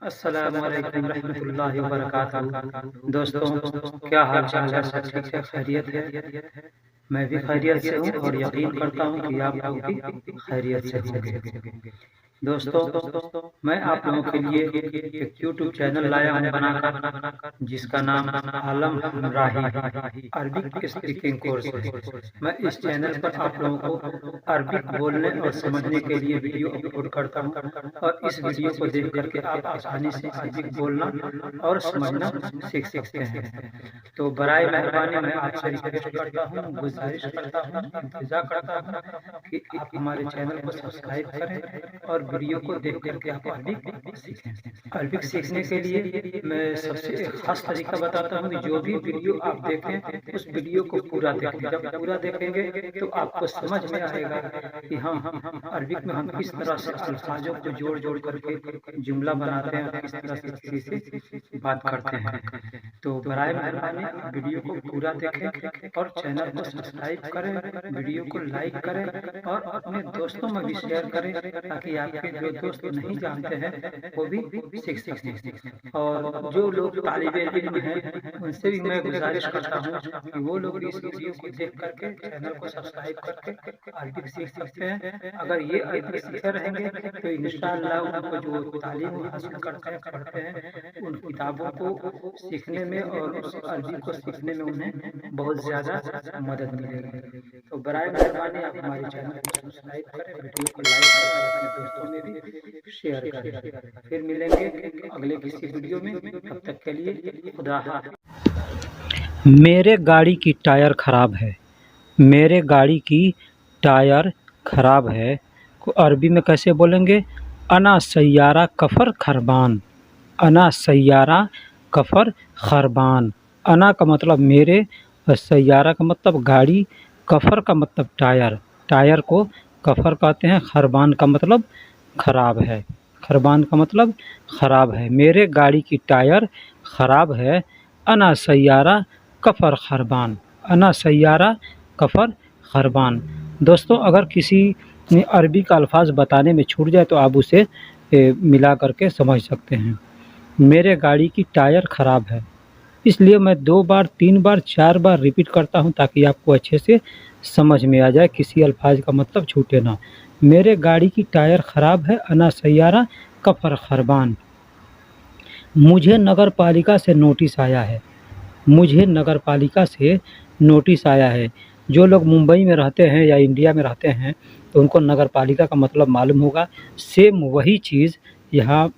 अस्सलामु अलैकुम रहमतुल्लाहि व बरकातहू। दोस्तों, क्या हाल चाल है? सब ठीक है? खैरियत है? मैं भी खैरियत से हूँ और यकीन करता हूँ कि आप लोग भी खैरियत से होंगे। दोस्तों, मैं आप लोगों के लिए एक यूट्यूब चैनल लाया हूँ बनाकर, जिसका नाम आलम हमराही अरबिक स्पीकिंग कोर्स है। मैं इस चैनल पर आप लोगों को अरबिक बोलने और समझने के लिए वीडियो अपलोड करता हूँ, और इस वीडियो को देख करके आप आसानी से अरबिक बोलना और समझना सीख सकते हैं। तो बराए मेहरबानी मैं आपसे रिक्वेस्ट करता हूँ, गुजारिश करता हूँ, इंतजार करता हूँ कि आप हमारे चैनल को सब्सक्राइब करें और वीडियो को देख करके आप अरबिक सीखें। अरबिक सीखने के लिए मैं सबसे एक खास तरीका बताता हूँ कि जो भी वीडियो आप देखें उस वीडियो को पूरा देखें। जब पूरा देखेंगे तो आपको समझ में आएगा कि हाँ, अरबिक में हम किस तरह से अल्फाजों को जोड़ जोड़ करके जुमला बनाते हैं, किस तरह से किसी से बात करते हैं। तो बराए मेहरबानी आप वीडियो को पूरा देखें और चैनल को सब्सक्राइब करें, वीडियो को लाइक करें और अपने दोस्तों में भी शेयर करें, ताकि आपके जो दोस्त नहीं जानते हैं वो भी सीख सकें। और जो लोग तालिबे इल्म हैं उनसे भी मैं गुजारिश करता हूँ कि वो लोग भी इस वीडियो को देख करके चैनल को सब्सक्राइब करके अरबिक सीख सकते हैं। अगर ये अरबिक सीखे रहेंगे तो इंशाअल्लाह उनको जो तालीम हासिल करते हैं पढ़ते हैं, उन किताबों को सीखने में और उस अरबी को सीखने में उन्हें बहुत ज़्यादा मदद मिलेगी। तो बराए मेहरबानी आप हमारे चैनल को सब्सक्राइब करें, वीडियो को लाइक करें और अपने दोस्तों में भी शेयर करें। फिर मिलेंगे अगले किसी वीडियो में, तब तक के लिए खुदा हाफ़िज़। मेरे गाड़ी की टायर ख़राब है। मेरे गाड़ी की टायर ख़राब है को अरबी में कैसे बोलेंगे? अना सय्यारा कफ़र खरबान। अना सय्यारा कफ़र खरबान। अना का मतलब मेरे, सय्यारा का मतलब गाड़ी, कफ़र का मतलब टायर। टायर को कफ़र कहते हैं, खरबान का मतलब ख़राब है। खरबान का मतलब ख़राब है। मेरे गाड़ी की टायर ख़राब है। अना सय्यारा कफ़र खरबान। अना सय्यारा कफ़र खरबान। दोस्तों, अगर किसी अरबी का अल्फाज बताने में छूट जाए तो आप उसे मिला करके समझ सकते हैं। मेरे गाड़ी की टायर ख़राब है, इसलिए मैं 2 बार 3 बार 4 बार रिपीट करता हूं ताकि आपको अच्छे से समझ में आ जाए, किसी अल्फाज का मतलब छूटे ना। मेरे गाड़ी की टायर ख़राब है। अना सय्यारा कफ़र खरबान। मुझे नगर पालिका से नोटिस आया है। मुझे नगर पालिका से नोटिस आया है। जो लोग मुंबई में रहते हैं या इंडिया में रहते हैं तो उनको नगर पालिका का मतलब मालूम होगा। सेम वही चीज़ यहाँ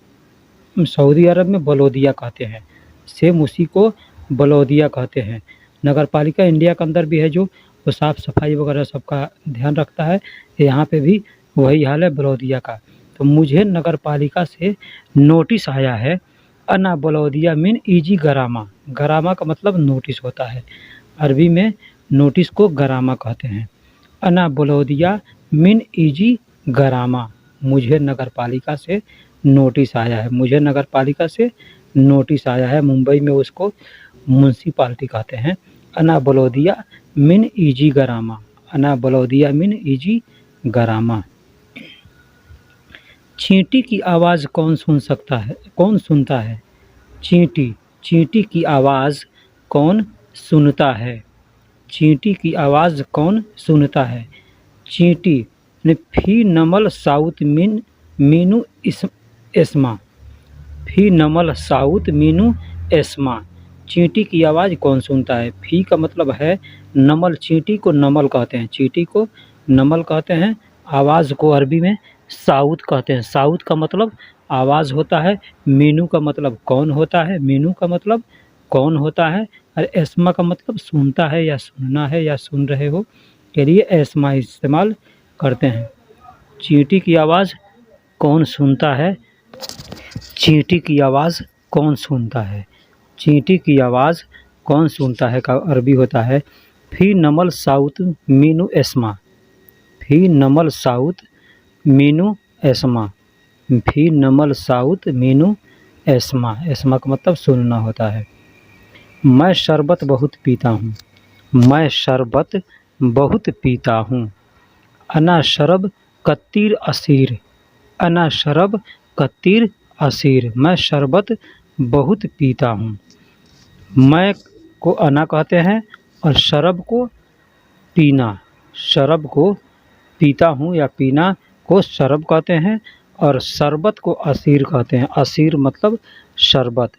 सऊदी अरब में बलोदिया कहते हैं। सेम उसी को बलोदिया कहते हैं। नगर पालिका इंडिया के अंदर भी है, जो वो साफ़ सफाई वगैरह सबका ध्यान रखता है। यहाँ पे भी वही हाल है बलोदिया का। तो मुझे नगर पालिका से नोटिस आया है। अना बलोदिया मिन ईजी गरामा। गरामा का मतलब नोटिस होता है। अरबी में नोटिस को गरामा कहते हैं। अना बलोदिया मिन ईजी गरामा। मुझे नगर पालिका से नोटिस आया है। मुझे नगर पालिका से नोटिस आया है। मुंबई में उसको म्युनिसिपालिटी कहते हैं। अना बलोदिया मिन ईजी गरामा। अना बलोदिया मिन ईजी गरामा। चींटी की आवाज़ कौन सुन सकता है? कौन सुनता है? चींटी। चींटी की आवाज़ कौन सुनता है? चींटी की आवाज़ कौन सुनता है? चींटी ने फी नमल साउथ मिन मीनू एस्मा। फी नमल साउथ मीनू एस्मा। चींटी की आवाज़ कौन सुनता है? फी का मतलब है नमल। चींटी को नमल कहते हैं। चींटी को नमल कहते हैं। आवाज़ को अरबी में साउथ कहते हैं। साउथ का मतलब आवाज़ होता है। मीनू का मतलब कौन होता है। मीनू का मतलब कौन होता है। और एस्मा का मतलब सुनता है या सुनना है या सुन रहे हो के लिए एस्मा इस्तेमाल करते हैं। चींटी की आवाज़ कौन सुनता है? चींटी की आवाज़ कौन सुनता है? चींटी की आवाज़ कौन सुनता है का अरबी होता है फी नमल साउथ मीनू एस्मा। फी नमल साउथ मीनू एस्मा। फी नमल साउथ मीनू एस्मा। एस्मा का मतलब सुनना होता है। मैं शरबत बहुत पीता हूँ। मैं शरबत बहुत पीता हूँ। अना शरब कत्तीर असीर। अना शरब कत्तीर असीर, मैं शरबत बहुत पीता हूँ। मैं को अना कहते हैं और शरब को पीना, शरब को पीता हूँ या पीना को शरब कहते हैं और शरबत को असीर कहते हैं। असीर मतलब शरबत।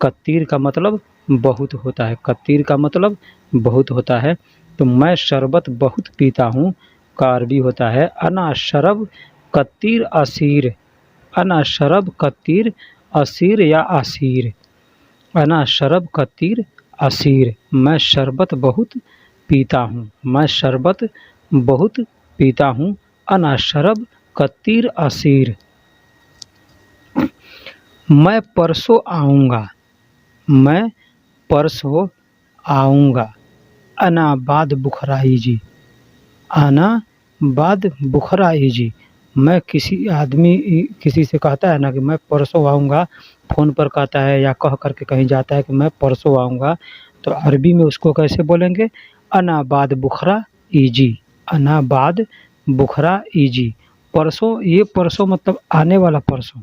कत्तीर का मतलब बहुत होता है, कत्तीर का मतलब बहुत होता है। तो मैं शरबत बहुत पीता हूँ का अरबी होता है अना शरब कत्तीर असीर। अना शरब कत्तीर असीर या असीर। अना शरब कत्तीर असीर, मैं शरबत बहुत पीता हूँ, मैं शरबत बहुत पीता हूँ। अना शरब कत्तीर असीर। मैं परसों आऊँगा, मैं परसों आऊँगा। अना बाद बुखरा ईजी, आना बाद बुखरा ईजी। मैं किसी आदमी किसी से कहता है ना कि मैं परसों आऊँगा, फ़ोन पर कहता है या कह कर के कहीं जाता है कि मैं परसों आऊँगा, तो अरबी में उसको कैसे बोलेंगे? अना बाद बुखरा ईजी, अना बाद बुखरा ईजी। परसों, ये परसों मतलब आने वाला परसों,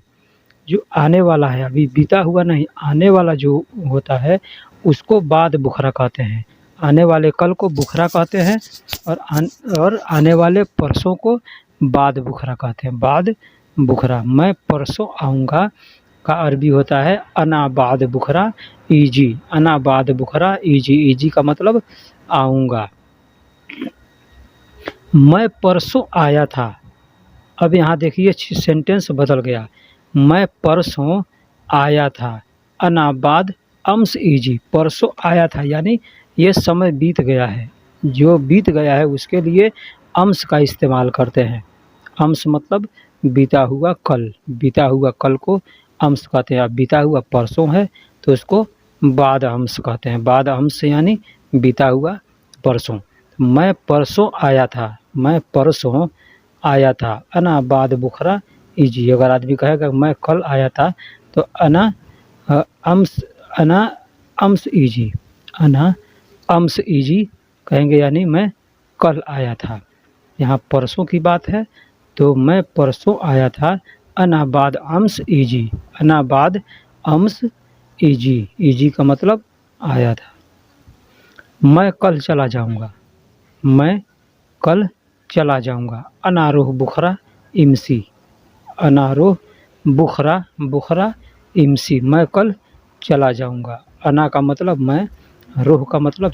जो आने वाला है, अभी बीता हुआ नहीं, आने वाला जो होता है उसको बाद बुखरा कहते हैं। आने वाले कल को बुखरा कहते हैं और आने वाले परसों को बाद बुखरा कहते हैं, बाद बुखरा। मैं परसों आऊँगा का अरबी होता है अना बाद बुखरा ईजी, अना बाद बुखरा ईजी। ईजी का मतलब आऊँगा। मैं परसों आया था, अब यहाँ देखिए सेंटेंस बदल गया। मैं परसों आया था, अना बाद अम्स ईजी। परसों आया था यानी ये समय बीत गया है, जो बीत गया है उसके लिए अम्स का इस्तेमाल करते हैं। अम्स मतलब बीता हुआ कल, बीता हुआ कल को अम्स कहते हैं। अब बीता हुआ परसों है तो उसको बाद अम्स कहते हैं। बाद अम्स यानी बीता हुआ परसों। मैं परसों आया था, मैं परसों आया था। अना बाद बुखरा ईजी। अगर आदमी कहेगा मैं कल आया था तो अना अम्स, अना अम्स ईजी, अना अम्स ईजी कहेंगे यानी मैं कल आया था। यहाँ परसों की बात है तो मैं परसों आया था। अना बाद अम्स ईजी, अना बाद अम्स ईजी। ईजी का मतलब आया था। मैं कल चला जाऊँगा, मैं कल चला जाऊँगा। अनारोह बुखरा इमसी, अनारोह बुखरा, बुखरा इमसी, मैं कल चला जाऊँगा। अना का मतलब मैं, रोह का मतलब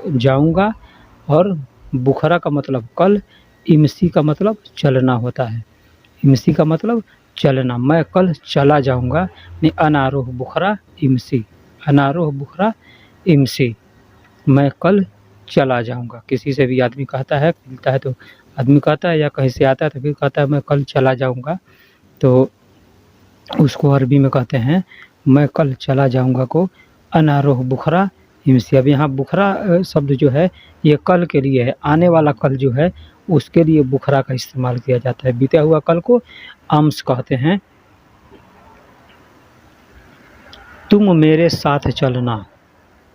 जाऊँगा और बुखरा का मतलब कल, इमसी का मतलब चलना होता है। इमसी का मतलब चलना। मैं कल चला जाऊँगा नहीं, अनारोह बुखरा इमसी, अनारोह बुखरा इमसी, मैं कल चला जाऊँगा। किसी से भी आदमी कहता है, मिलता है तो आदमी कहता है या कहीं से आता है तो फिर कहता है मैं कल चला जाऊँगा, तो उसको अरबी में कहते हैं मैं कल चला जाऊँगा को अनारोह बुखरा इमसी। अब यहाँ बुखरा शब्द जो है ये कल के लिए है, आने वाला कल जो है उसके लिए बुखरा का इस्तेमाल किया जाता है। बीता हुआ कल को अम्स कहते हैं। तुम मेरे साथ चलना,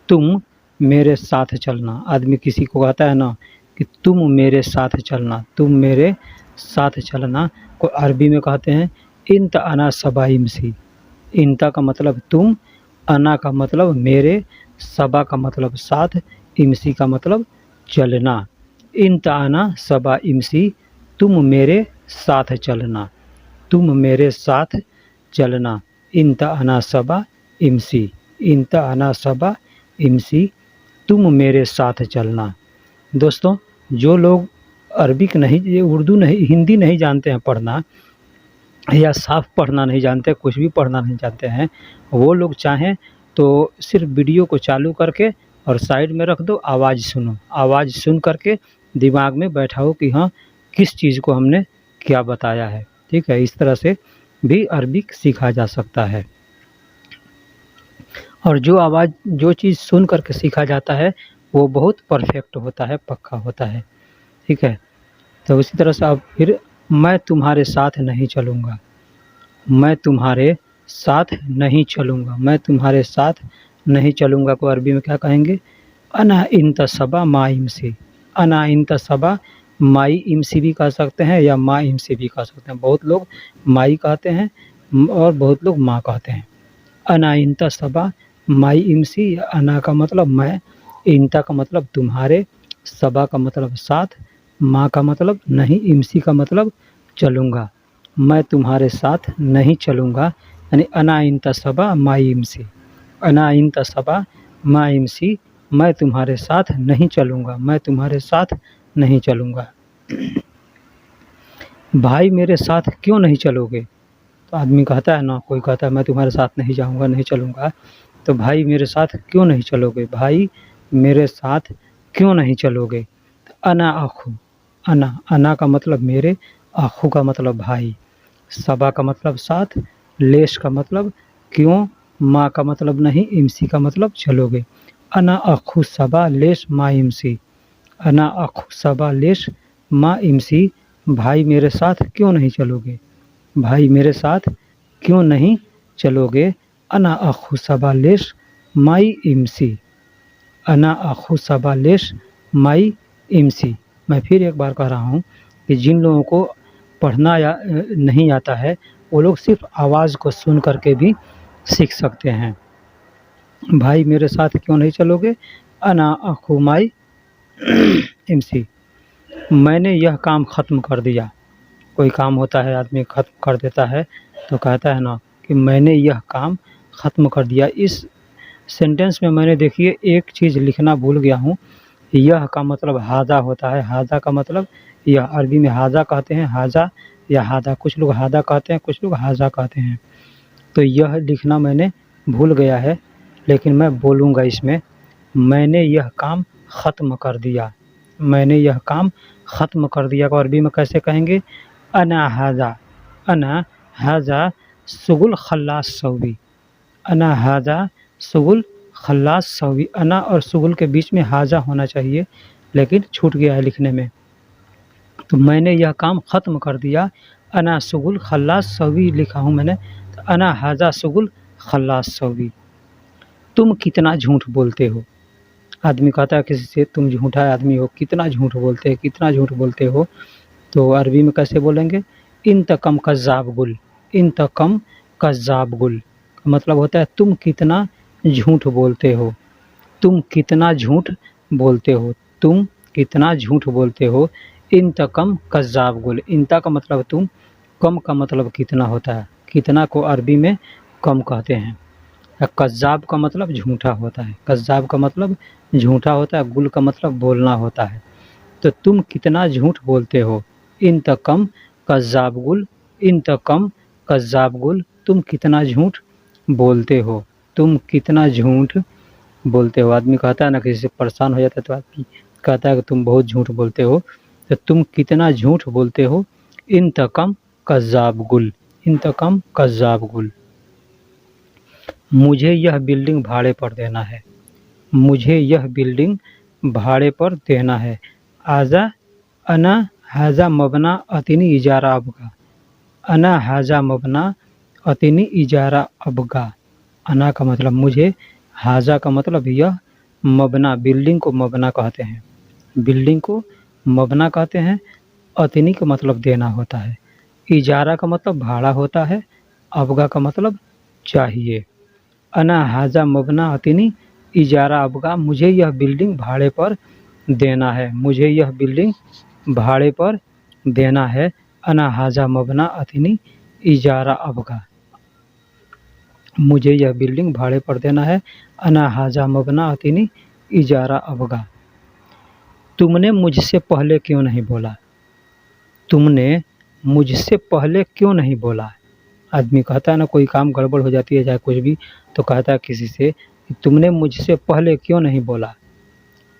तुम मेरे साथ चलना। आदमी किसी को कहता है ना कि तुम मेरे साथ चलना, तुम मेरे साथ चलना को अरबी में कहते हैं इंत अना सबा इमसी। इंता का मतलब तुम, अना का मतलब मेरे, सबा का मतलब साथ, इमसी का मतलब चलना। इंत अना सबा इमसी, तुम मेरे साथ चलना, तुम मेरे साथ चलना। इंत अना सबा इमसी, इंत अना सबा इमसी, तुम मेरे साथ चलना। दोस्तों, जो लोग अरबिक नहीं, ये उर्दू नहीं, हिंदी नहीं जानते हैं पढ़ना या साफ पढ़ना नहीं जानते, कुछ भी पढ़ना नहीं जानते हैं, वो लोग चाहें तो सिर्फ वीडियो को चालू करके और साइड में रख दो, आवाज़ सुनो, आवाज़ सुन करके दिमाग में बैठाओ कि हाँ किस चीज़ को हमने क्या बताया है। ठीक है, इस तरह से भी अरबिक सीखा जा सकता है। और जो आवाज़, जो चीज़ सुन करके सीखा जाता है वो बहुत परफेक्ट होता है, पक्का होता है। ठीक है, तो उसी तरह से अब फिर मैं तुम्हारे साथ नहीं चलूँगा, मैं तुम्हारे साथ नहीं चलूँगा, मैं तुम्हारे साथ नहीं चलूँगा को अरबी में क्या कहेंगे? अना इंत सबा मा इमसी, अना इंत सबा माई इमसी भी कह सकते हैं या माँ इमसी भी कह सकते हैं। बहुत लोग माई कहते हैं और बहुत लोग माँ कहते हैं। अना इंता सबा माई इमसी, अना का मतलब मैं, इंता का मतलब तुम्हारे, सबा का मतलब साथ, माँ का मतलब नहीं, इमसी का मतलब चलूँगा, मैं तुम्हारे साथ नहीं चलूँगा। यानी अना इंता सबा माई इमसी, अना इंता सबा माई इमसी, मैं तुम्हारे साथ नहीं चलूँगा, मैं तुम्हारे साथ नहीं चलूँगा। भाई मेरे साथ क्यों नहीं चलोगे? तो आदमी कहता है ना, कोई कहता है मैं तुम्हारे साथ नहीं जाऊँगा, नहीं चलूँगा, तो भाई मेरे साथ क्यों नहीं चलोगे? भाई मेरे साथ क्यों नहीं चलोगे? तो अना आखू, अना का मतलब मेरे, आखू का मतलब भाई, सबा का मतलब साथ, लेश का मतलब क्यों, माँ का मतलब नहीं, इमसी का मतलब चलोगे। अना आखू सबा लेश माँ इमसी, अना आखू सबा लेश माँ इमसी, भाई मेरे साथ क्यों नहीं चलोगे? भाई मेरे साथ क्यों नहीं चलोगे? अना आखू सबा लेश माई इमसी, अना आखू सबा लेश माई इमसी। मैं फिर एक बार कह रहा हूँ कि जिन लोगों को पढ़ना या नहीं आता है, वो लोग सिर्फ आवाज़ को सुन करके भी सीख सकते हैं। भाई मेरे साथ क्यों नहीं चलोगे? अना आखू माई इमसी, मैंने यह काम ख़त्म कर दिया। कोई काम होता है, आदमी ख़त्म कर देता है, तो कहता है ना कि मैंने यह काम ख़त्म कर दिया। इस सेंटेंस में मैंने देखिए एक चीज़ लिखना भूल गया हूँ। यह का मतलब हादा होता है, हादा का मतलब यह, अरबी में हाजा कहते हैं, हाजा या हादा, कुछ लोग हादा कहते हैं, कुछ लोग हाजा कहते हैं। तो यह लिखना मैंने भूल गया है, लेकिन मैं बोलूँगा इसमें, मैंने यह काम ख़त्म कर दिया। मैंने यह काम ख़त्म कर दिया को अरबी में कैसे कहेंगे? अना हाजा, अना हाजा शुगुल खल्लास सौवी, अना हाजा शुगुल खल्लास सौवी। अना और शुगुल के बीच में हाजा होना चाहिए, लेकिन छूट गया है लिखने में। तो मैंने यह काम ख़त्म कर दिया, अना शुगुल खल्लास सौवी लिखा हूँ मैंने, तो अना हाजा शुगुल खल्लास सौवी। तुम कितना झूठ बोलते हो? आदमी कहता है किसी से, तुम झूठा आदमी हो, कितना झूठ बोलते हैं, कितना झूठ बोलते हो। तो अरबी में कैसे बोलेंगे? इन तकम कज़्ज़ाब गुल, इन तकम कज़्ज़ाब गुल का मतलब होता है तुम कितना झूठ बोलते हो, तुम कितना झूठ बोलते हो, तुम कितना झूठ बोलते हो। इन तकम कज़्ज़ाब गुल, इंता का मतलब तुम, कम का मतलब कितना होता है, कितना को अरबी में कम कहते हैं। कज़्ज़ाब का मतलब झूठा होता है, कज़्ज़ाब का मतलब झूठा होता है, गुल का मतलब बोलना होता है। तो तुम कितना झूठ बोलते हो। इन तकम कज़्ज़ाब गुल, इन तकम कज़्ज़ाब गुल, तुम कितना झूठ बोलते हो, तुम कितना झूठ बोलते हो। आदमी कहता है ना, किसी से परेशान हो जाता है तो आदमी कहता है कि तुम बहुत झूठ बोलते हो, तो तुम कितना झूठ बोलते हो। इन तकम कज़्ज़ाब गुल, इन तकम कज़्ज़ाब गुल। मुझे यह बिल्डिंग भाड़े पर देना है, मुझे यह बिल्डिंग भाड़े पर देना है। आजा अना हाजा मबना अतिनी इजारा अबगा, अना हाजा मबना अतिनी इजारा अबगा। अना का मतलब मुझे, हाजा का मतलब यह, मबना बिल्डिंग को मबना कहते हैं, बिल्डिंग को मबना कहते हैं। अतिनी का मतलब देना होता है, इजारा का मतलब भाड़ा होता है, अबगा का मतलब चाहिए। अना हाजा मबना अतिनी इजारा अबगा, मुझे यह बिल्डिंग भाड़े पर देना है, मुझे यह बिल्डिंग भाड़े पर देना है। अना हाजा मबना अतिनी इजारा अबगा, मुझे यह बिल्डिंग भाड़े पर देना है। अना हाजा मबना अतिनी इजारा अबगा। तुमने मुझसे पहले क्यों नहीं बोला? तुमने मुझसे पहले क्यों नहीं बोला? आदमी कहता है ना, कोई काम गड़बड़ हो जाती है चाहे कुछ भी, तो कहता है किसी से कि तुमने मुझसे पहले क्यों नहीं बोला,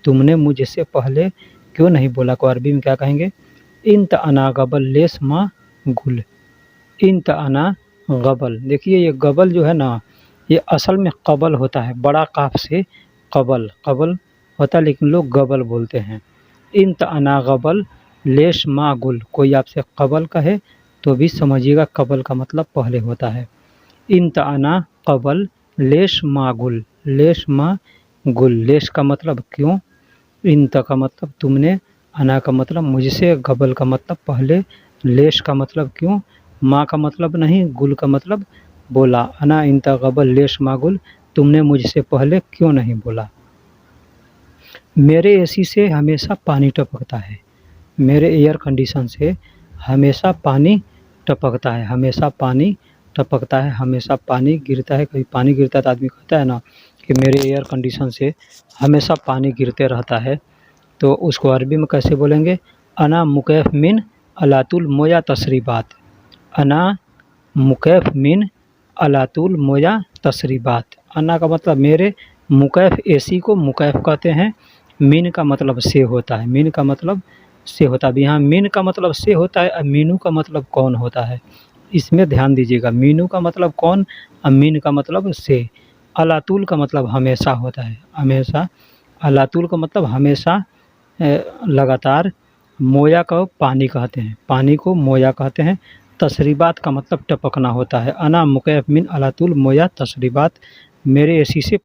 तुमने मुझसे पहले क्यों नहीं बोला को अरबी में क्या कहेंगे? इंत अना गबल लेस माँ गुल, इंत अना गबल। देखिए ये गबल जो है ना, ये असल में कबल होता है, बड़ा काफ से कबल, कबल होता है, लेकिन लोग गबल बोलते हैं। इंत अना गबल लेश माँ गुल, कोई आपसे कबल कहे तो भी समझिएगा कबल का मतलब पहले होता है। इंत अना कबल लेश माँ गुल, लेश माँ गुल, लेश का मतलब क्यों, इंत का मतलब तुमने, अना का मतलब मुझसे, गबल का मतलब पहले, लेश का मतलब क्यों, माँ का मतलब नहीं, गुल का मतलब बोला। अना इंता कबल लेश मागुल, तुमने मुझसे पहले क्यों नहीं बोला। मेरे एसी से हमेशा पानी टपकता है। मेरे एयर कंडीशन से हमेशा पानी टपकता है। हमेशा पानी टपकता है, हमेशा पानी गिरता है। कभी पानी गिरता है तो आदमी कहता है ना कि मेरे एयर कंडीशन से हमेशा पानी गिरते रहता है। तो उसको अरबी में कैसे बोलेंगे? अना मुकैफ मिन अलातुल मोया तसरीबात। अना मुकैफ मिन अलातुल मोया तसरीबात। अना का मतलब मेरे, मुकैफ एसी को मुकैफ कहते हैं। मिन का मतलब से होता है। मिन का मतलब से होता है। अब यहाँ मिन का मतलब से होता है, अब मीनू का मतलब कौन होता है, इसमें ध्यान दीजिएगा। मीनू का मतलब कौन, और मीन का मतलब से। अलातुल का मतलब हमेशा होता है, हमेशा। अलातुल का मतलब हमेशा, लगातार। मोया को पानी कहते हैं, पानी को मोया कहते हैं। तसरीबात का मतलब टपकना होता है। अना मुकैफ मिन अलातुल मोया तसरीबात, मेरे एसी से।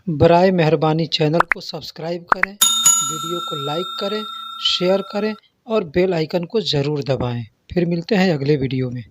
बराए मेहरबानी चैनल को सब्सक्राइब करें, वीडियो को लाइक करें, शेयर करें और बेल आइकन को ज़रूर दबाएं। फिर मिलते हैं अगले वीडियो में।